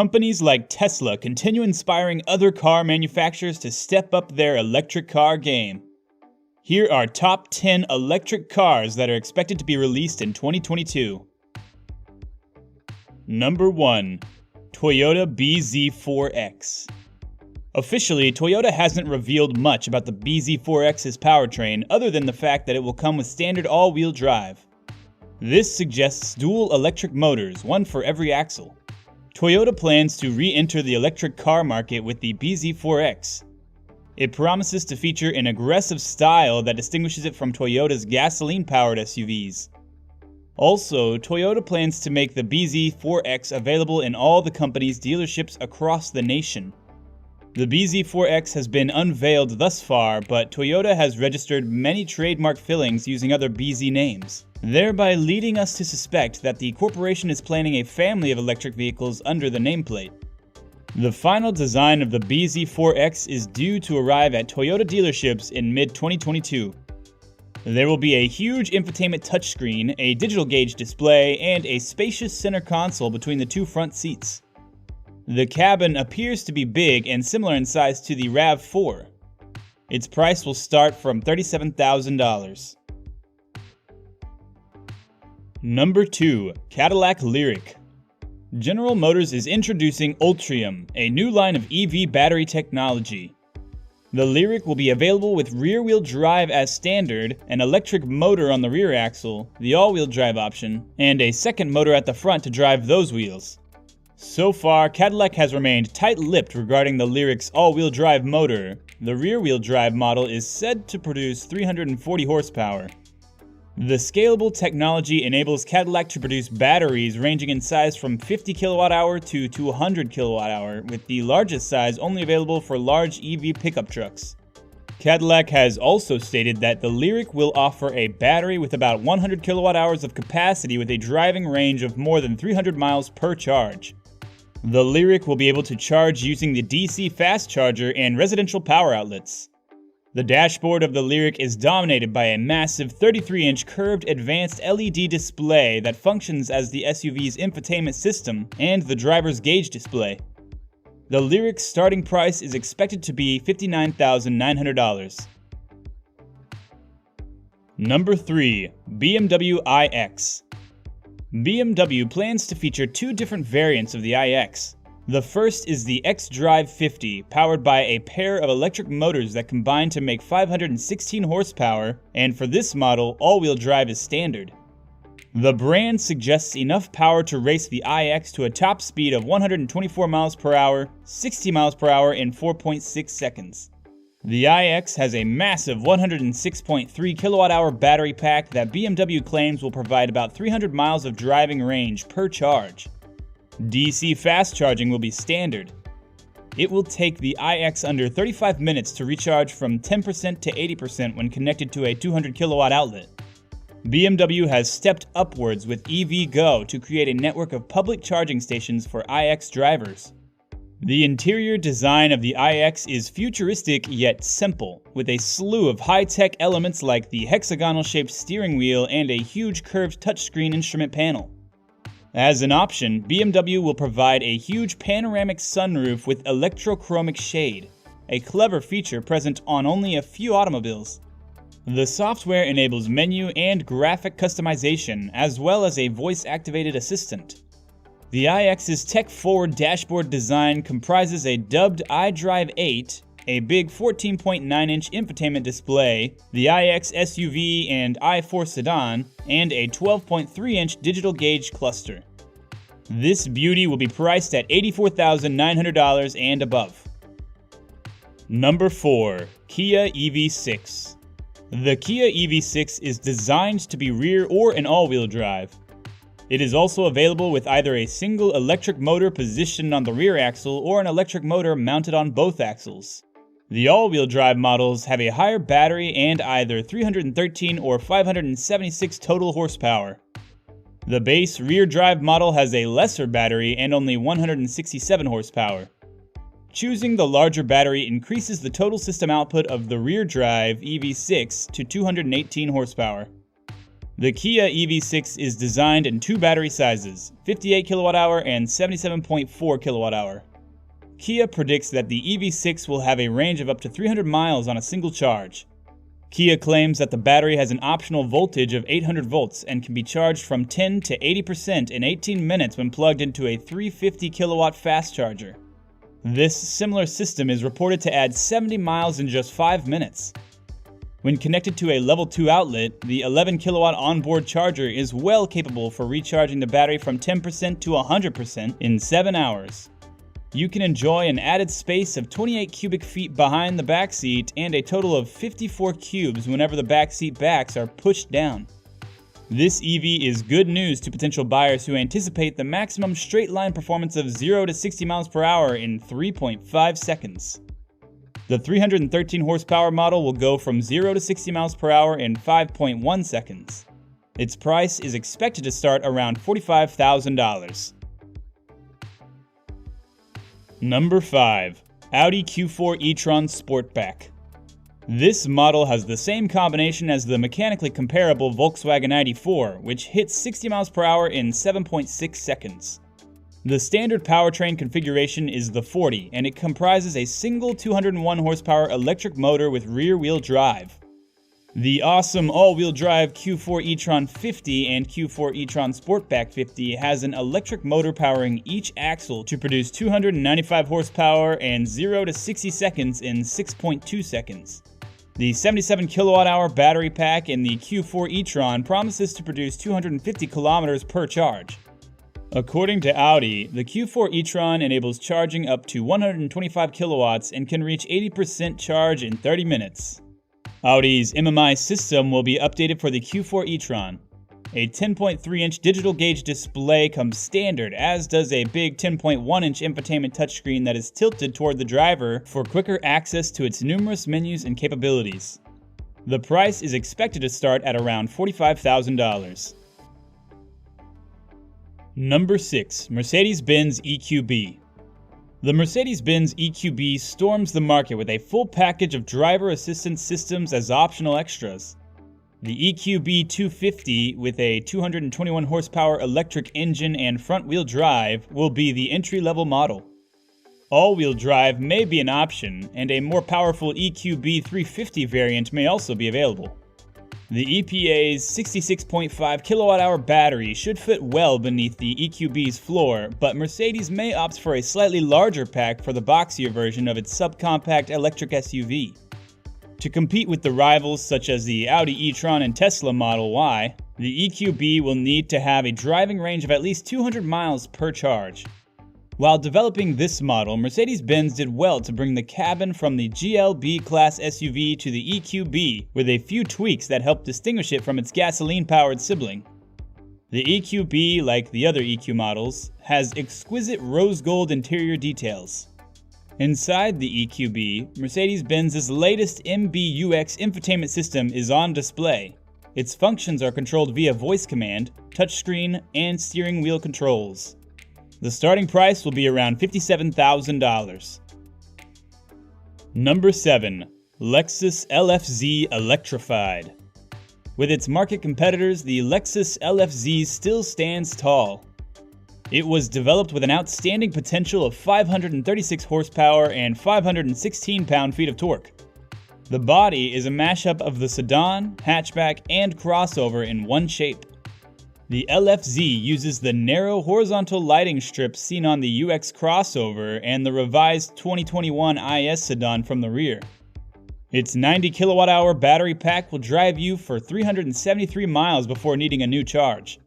companies like Tesla continue inspiring other car manufacturers to step up their electric car game. Here are top 10 electric cars that are expected to be released in 2022. Number 1. Toyota bZ4X. Officially, Toyota hasn't revealed much about the bZ4X's powertrain other than the fact that it will come with standard all-wheel drive. This suggests dual electric motors, one for every axle. Toyota plans to re-enter the electric car market with the bZ4X. It promises to feature an aggressive style that distinguishes it from Toyota's gasoline-powered SUVs. Also, Toyota plans to make the bZ4X available in all the company's dealerships across the nation. The bZ4X has been unveiled thus far, but Toyota has registered many trademark fillings using other BZ names, thereby leading us to suspect that the corporation is planning a family of electric vehicles under the nameplate. The final design of the bZ4X is due to arrive at Toyota dealerships in mid-2022. There will be a huge infotainment touchscreen, a digital gauge display, and a spacious center console between the two front seats. The cabin appears to be big and similar in size to the RAV4. Its price will start from $37,000. Number 2. Cadillac Lyriq. General Motors is introducing Ultrium, a new line of EV battery technology. The Lyriq will be available with rear-wheel drive as standard, an electric motor on the rear axle, the all-wheel drive option, and a second motor at the front to drive those wheels. So far, Cadillac has remained tight-lipped regarding the Lyriq's all-wheel drive motor. The rear-wheel drive model is said to produce 340 horsepower. The scalable technology enables Cadillac to produce batteries ranging in size from 50 kWh to 200 kWh, with the largest size only available for large EV pickup trucks. Cadillac has also stated that the Lyriq will offer a battery with about 100 kWh of capacity with a driving range of more than 300 miles per charge. The Lyriq will be able to charge using the DC fast charger and residential power outlets. The dashboard of the Lyriq is dominated by a massive 33-inch curved advanced LED display that functions as the SUV's infotainment system and the driver's gauge display. The Lyriq's starting price is expected to be $59,900. Number 3. BMW iX. BMW plans to feature two different variants of the iX. The first is the xDrive 50, powered by a pair of electric motors that combine to make 516 horsepower, and for this model, all-wheel drive is standard. The brand suggests enough power to race the iX to a top speed of 124 miles per hour, 60 miles per hour in 4.6 seconds. The iX has a massive 106.3 kilowatt-hour battery pack that BMW claims will provide about 300 miles of driving range per charge. DC fast charging will be standard. It will take the iX under 35 minutes to recharge from 10% to 80% when connected to a 200 kilowatt outlet. BMW has stepped upwards with EVgo to create a network of public charging stations for iX drivers. The interior design of the iX is futuristic yet simple, with a slew of high-tech elements like the hexagonal-shaped steering wheel and a huge curved touchscreen instrument panel. As an option, BMW will provide a huge panoramic sunroof with electrochromic shade, a clever feature present on only a few automobiles. The software enables menu and graphic customization, as well as a voice-activated assistant. The iX's tech-forward dashboard design comprises a dubbed iDrive 8, a big 14.9-inch infotainment display, the iX SUV and i4 sedan, and a 12.3-inch digital gauge cluster. This beauty will be priced at $84,900 and above. Number 4. Kia EV6. The Kia EV6 is designed to be rear or an all-wheel drive. It is also available with either a single electric motor positioned on the rear axle or an electric motor mounted on both axles. The all-wheel drive models have a higher battery and either 313 or 576 total horsepower. The base rear drive model has a lesser battery and only 167 horsepower. Choosing the larger battery increases the total system output of the rear drive EV6 to 218 horsepower. The Kia EV6 is designed in two battery sizes, 58 kWh and 77.4 kWh. Kia predicts that the EV6 will have a range of up to 300 miles on a single charge. Kia claims that the battery has an optional voltage of 800 volts and can be charged from 10 to 80% in 18 minutes when plugged into a 350 kilowatt fast charger. This similar system is reported to add 70 miles in just 5 minutes. When connected to a level 2 outlet, the 11 kilowatt onboard charger is well capable for recharging the battery from 10% to 100% in 7 hours. You can enjoy an added space of 28 cubic feet behind the backseat and a total of 54 cubes whenever the backseat backs are pushed down. This EV is good news to potential buyers who anticipate the maximum straight-line performance of 0 to 60 miles per hour in 3.5 seconds. The 313 horsepower model will go from 0 to 60 miles per hour in 5.1 seconds. Its price is expected to start around $45,000. Number 5. Audi Q4 e-tron Sportback. This model has the same combination as the mechanically comparable Volkswagen ID.8, which hits 60 miles per hour in 7.6 seconds. The standard powertrain configuration is the 40, and it comprises a single 201 horsepower electric motor with rear-wheel drive. The awesome all-wheel drive Q4 e-tron 50 and Q4 e-tron Sportback 50 has an electric motor powering each axle to produce 295 horsepower and 0 to 60 seconds in 6.2 seconds. The 77 kilowatt-hour battery pack in the Q4 e-tron promises to produce 250 kilometers per charge. According to Audi, the Q4 e-tron enables charging up to 125 kilowatts and can reach 80% charge in 30 minutes. Audi's MMI system will be updated for the Q4 e-tron. A 10.3-inch digital gauge display comes standard, as does a big 10.1-inch infotainment touchscreen that is tilted toward the driver for quicker access to its numerous menus and capabilities. The price is expected to start at around $45,000. Number 6. Mercedes-Benz EQB. The Mercedes-Benz EQB storms the market with a full package of driver assistance systems as optional extras. The EQB 250, with a 221 horsepower electric engine and front-wheel drive, will be the entry-level model. All-wheel drive may be an option, and a more powerful EQB 350 variant may also be available. The EPA's 66.5 kilowatt-hour battery should fit well beneath the EQB's floor, but Mercedes may opt for a slightly larger pack for the boxier version of its subcompact electric SUV. To compete with the rivals such as the Audi e-tron and Tesla Model Y, the EQB will need to have a driving range of at least 200 miles per charge. While developing this model, Mercedes-Benz did well to bring the cabin from the GLB class SUV to the EQB with a few tweaks that help distinguish it from its gasoline-powered sibling. The EQB, like the other EQ models, has exquisite rose gold interior details. Inside the EQB, Mercedes-Benz's latest MBUX infotainment system is on display. Its functions are controlled via voice command, touchscreen, and steering wheel controls. The starting price will be around $57,000. Number 7. Lexus LFZ Electrified. With its market competitors, the Lexus LFZ still stands tall. It was developed with an outstanding potential of 536 horsepower and 516 pound-feet of torque. The body is a mashup of the sedan, hatchback, and crossover in one shape. The LFZ uses the narrow horizontal lighting strips seen on the UX crossover and the revised 2021 IS sedan from the rear. Its 90 kilowatt-hour battery pack will drive you for 373 miles before needing a new charge.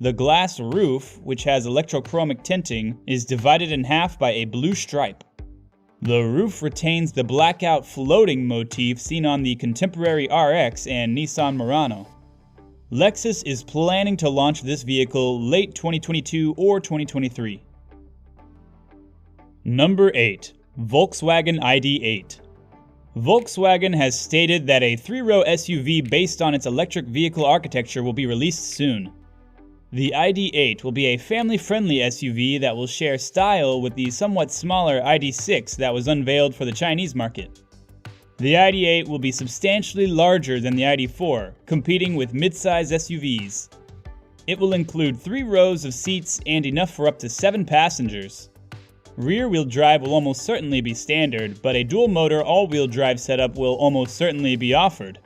The glass roof, which has electrochromic tinting, is divided in half by a blue stripe. The roof retains the blackout floating motif seen on the contemporary RX and Nissan Murano. Lexus is planning to launch this vehicle late 2022 or 2023. Number 8. Volkswagen ID.8. Volkswagen has stated that a 3-row SUV based on its electric vehicle architecture will be released soon. The ID.8 will be a family-friendly SUV that will share style with the somewhat smaller ID.6 that was unveiled for the Chinese market. The ID.8 will be substantially larger than the ID.4, competing with midsize SUVs. It will include 3 rows of seats and enough for up to 7 passengers. Rear-wheel drive will almost certainly be standard, but a dual-motor all-wheel drive setup will almost certainly be offered.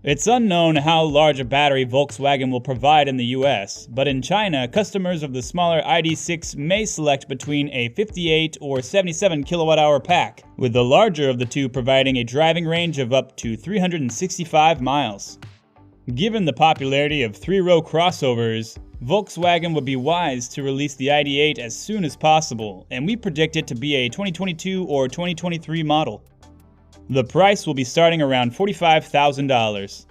It's unknown how large a battery Volkswagen will provide in the US, but in China, customers of the smaller ID.6 may select between a 58 or 77 kWh pack, with the larger of the two providing a driving range of up to 365 miles. Given the popularity of 3-row crossovers, Volkswagen would be wise to release the ID.8 as soon as possible, and we predict it to be a 2022 or 2023 model. The price will be starting around $45,000.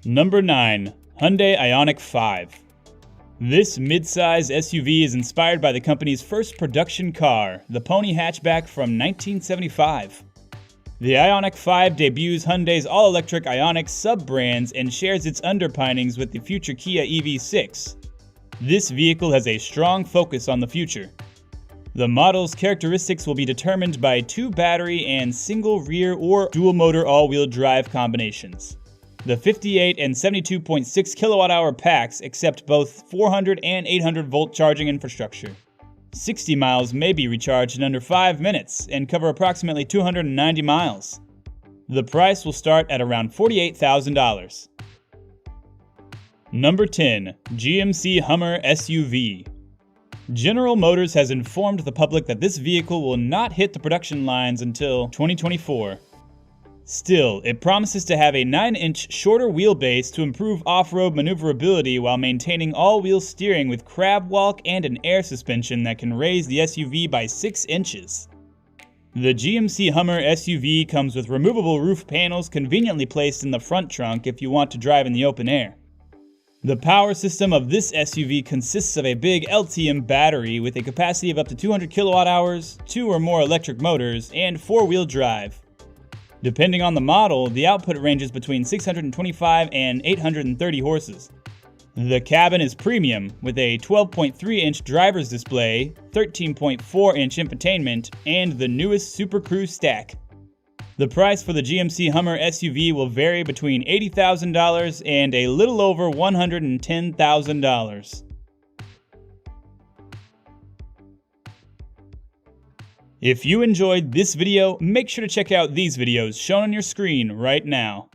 Number 9. Hyundai IONIQ 5. This mid-size SUV is inspired by the company's first production car, the Pony hatchback from 1975. The IONIQ 5 debuts Hyundai's all-electric IONIQ sub-brands and shares its underpinnings with the future Kia EV6. This vehicle has a strong focus on the future. The model's characteristics will be determined by 2 battery and single rear or dual-motor all-wheel drive combinations. The 58 and 72.6 kWh packs accept both 400 and 800 volt charging infrastructure. 60 miles may be recharged in under 5 minutes and cover approximately 290 miles. The price will start at around $48,000. Number 10. GMC Hummer SUV. General Motors has informed the public that this vehicle will not hit the production lines until 2024. Still, it promises to have a 9-inch shorter wheelbase to improve off-road maneuverability while maintaining all-wheel steering with crab walk and an air suspension that can raise the SUV by 6 inches. The GMC Hummer SUV comes with removable roof panels conveniently placed in the front trunk if you want to drive in the open air. The power system of this SUV consists of a big LTM battery with a capacity of up to 200 kWh, 2 or more electric motors, and 4-wheel drive. Depending on the model, the output ranges between 625 and 830 horses. The cabin is premium, with a 12.3-inch driver's display, 13.4-inch infotainment, and the newest Super Cruise stack. The price for the GMC Hummer SUV will vary between $80,000 and a little over $110,000. If you enjoyed this video, make sure to check out these videos shown on your screen right now.